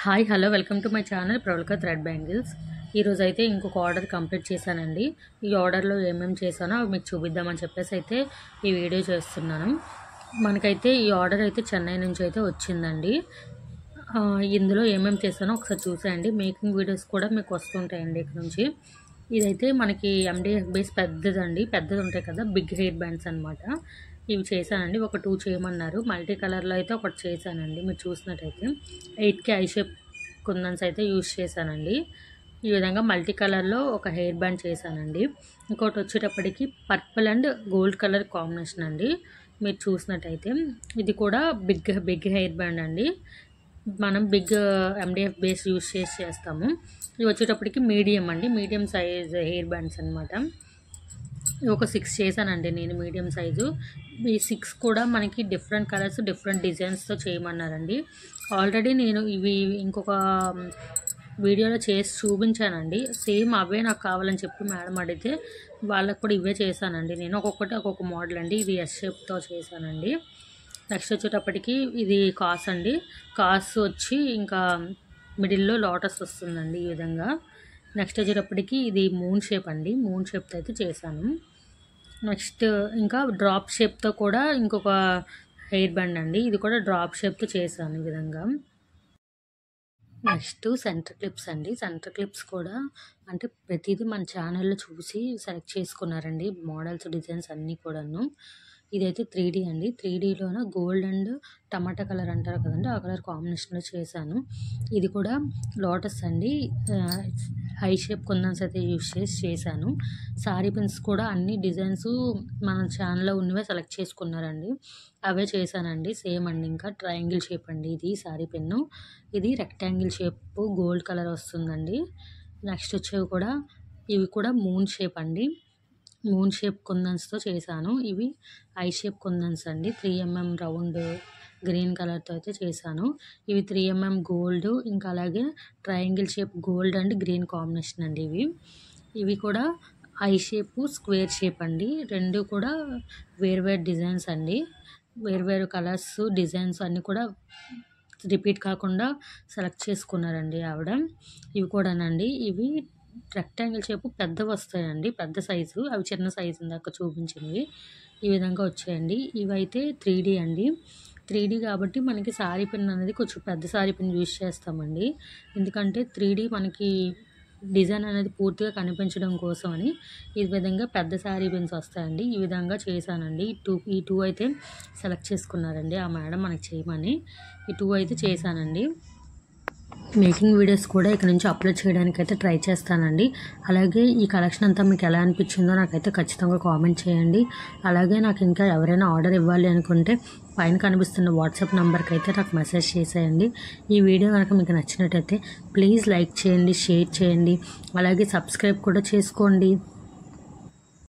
Hi hello welcome to my channel Pravalika thread bangles. ఈరోజు అయితే ఇంకొక ఆర్డర్ కంప్లీట్ చేశానండి. ఈ ఆర్డర్లో ఏమేమి చేశానో అవి మీకు చూపిద్దామని చెప్పేసి అయితే ఈ వీడియో చేస్తున్నాను. మనకైతే ఈ ఆర్డర్ అయితే చెన్నై నుంచి అయితే వచ్చిందండి. ఇందులో ఏమేమి చేశానో ఒకసారి చూసేయండి. మేకింగ్ వీడియోస్ కూడా మీకు వస్తుంటాయండి ఇక్కడ నుంచి. ఇదైతే మనకి MDF బేస్ పెద్దదండి, పెద్దది ఉంటాయి కదా బిగ్ హెయిర్ బ్యాండ్స్ అనమాట. ఇవి చేశానండి. ఒక 2 చేయమన్నారు. మల్టీ కలర్లో అయితే ఒకటి చేశానండి. మీరు చూసినట్టయితే 8K ఐ షేప్ కుందన్స్ అయితే యూజ్ చేశానండి. ఈ విధంగా మల్టీ కలర్లో ఒక హెయిర్ బ్యాండ్ చేశానండి. ఇంకోటి వచ్చేటప్పటికి purple and gold colour combination అండి. మీరు చూసినట్టయితే ఇది కూడా బిగ్ హెయిర్ బ్యాండ్ అండి. మనం బిగ్ MDF బేస్ యూజ్ చేస్తాము. ఇవి వచ్చేటప్పటికి మీడియం అండి, మీడియం సైజ్ హెయిర్ బ్యాండ్స్ అనమాట. ఒక 6 చేశానండి నేను మీడియం సైజు. ఈ 6 కూడా మనకి డిఫరెంట్ కలర్స్ డిఫరెంట్ డిజైన్స్తో చేయమన్నారండి. ఆల్రెడీ నేను ఇవి ఇంకొక వీడియోలో చేసి చూపించానండి. సేమ్ అవే నాకు కావాలని చెప్పి మేడం అడిగితే వాళ్ళకు కూడా ఇవే చేశానండి. నేను ఒక్కొక్క మోడల్ అండి. ఇది S షేప్తో చేశానండి. నెక్స్ట్ వచ్చేటప్పటికి ఇది కాస్ అండి. కాస్ వచ్చి ఇంకా మిడిల్లో లోటస్ వస్తుందండి ఈ విధంగా. నెక్స్ట్ వచ్చేటప్పటికి ఇది మూన్ షేప్ అండి. మూన్ షేప్తో అయితే చేశాను. నెక్స్ట్ ఇంకా డ్రాప్ షేప్తో కూడా ఇంకొక హెయిర్ బ్యాండ్ అండి. ఇది కూడా డ్రాప్ షేప్తో చేశాను ఈ విధంగా. నెక్స్ట్ సెంటర్ క్లిప్స్ అండి. సెంటర్ క్లిప్స్ కూడా అంటే ప్రతిదీ మన ఛానల్లో చూసి సెలెక్ట్ చేసుకున్నారండి, మోడల్స్ డిజైన్స్ అన్నీ కూడాను. ఇదైతే 3D అండి. 3Dలోన గోల్డ్ అండ్ టమాటా కలర్ అంటారు కదండి, ఆ కలర్ కాంబినేషన్లో చేశాను. ఇది కూడా లోటస్ అండి. ఐ షేప్ కుందన్స్ అయితే యూజ్ చేశాను. సారీ పిన్స్ కూడా అన్ని డిజైన్స్ మన ఛానల్లో ఉన్నవే సెలెక్ట్ చేసుకున్నారండి, అవే చేశానండి. సేమ్ అండి. ఇంకా ట్రయాంగిల్ షేప్ అండి ఇది సారీ పిన్ను. ఇది రెక్టాంగిల్ షేప్ గోల్డ్ కలర్ వస్తుందండి. నెక్స్ట్ వచ్చేవి కూడా ఇవి కూడా మూన్ షేప్ అండి. మూన్ షేప్ కుందన్స్తో చేశాను. ఇవి ఐ షేప్ కుందన్స్ అండి. 3mm రౌండ్ గ్రీన్ కలర్తో అయితే చేశాను. ఇవి 3mm గోల్డ్, ఇంకా అలాగే triangle shape gold and green combination అండి. ఇవి కూడా ఐ షేప్ స్క్వేర్ షేప్ అండి. రెండు కూడా వేర్వేరు డిజైన్స్ అండి. వేర్వేరు కలర్స్ డిజైన్స్ అన్నీ కూడా రిపీట్ కాకుండా సెలెక్ట్ చేసుకున్నారండి ఆవిడ. ఇవి కూడానండి. ఇవి రెక్టాంగిల్ షేప్ పెద్దవి వస్తాయండి, పెద్ద సైజు. అవి చిన్న సైజు ఇందాక చూపించినవి ఈ విధంగా వచ్చాయండి. ఇవైతే 3D అండి. 3D కాబట్టి మనకి సారీ పిన్ అనేది కొంచెం పెద్ద సారీ పిన్ యూజ్ చేస్తామండి. ఎందుకంటే 3D మనకి డిజైన్ అనేది పూర్తిగా కనిపించడం కోసమని ఈ విధంగా పెద్ద సారీ పిన్స్ వస్తాయండి. ఈ విధంగా చేశానండి. ఈ టూ అయితే సెలెక్ట్ చేసుకున్నారండి ఆ మేడం మనకి చేయమని. ఈ 2 అయితే చేశానండి. మేకింగ్ వీడియోస్ కూడా ఇక్కడ నుంచి అప్లోడ్ చేయడానికి అయితే ట్రై చేస్తానండి. అలాగే ఈ కలెక్షన్ అంతా మీకు ఎలా అనిపించిందో నాకైతే ఖచ్చితంగా కామెంట్ చేయండి. అలాగే నాకు ఇంకా ఎవరైనా ఆర్డర్ ఇవ్వాలి అనుకుంటే పైన కనిపిస్తున్న వాట్సాప్ నెంబర్కి అయితే నాకు మెసేజ్ చేసేయండి. ఈ వీడియో కనుక మీకు నచ్చినట్టయితే ప్లీజ్ లైక్ చేయండి, షేర్ చేయండి, అలాగే సబ్స్క్రైబ్ కూడా చేసుకోండి.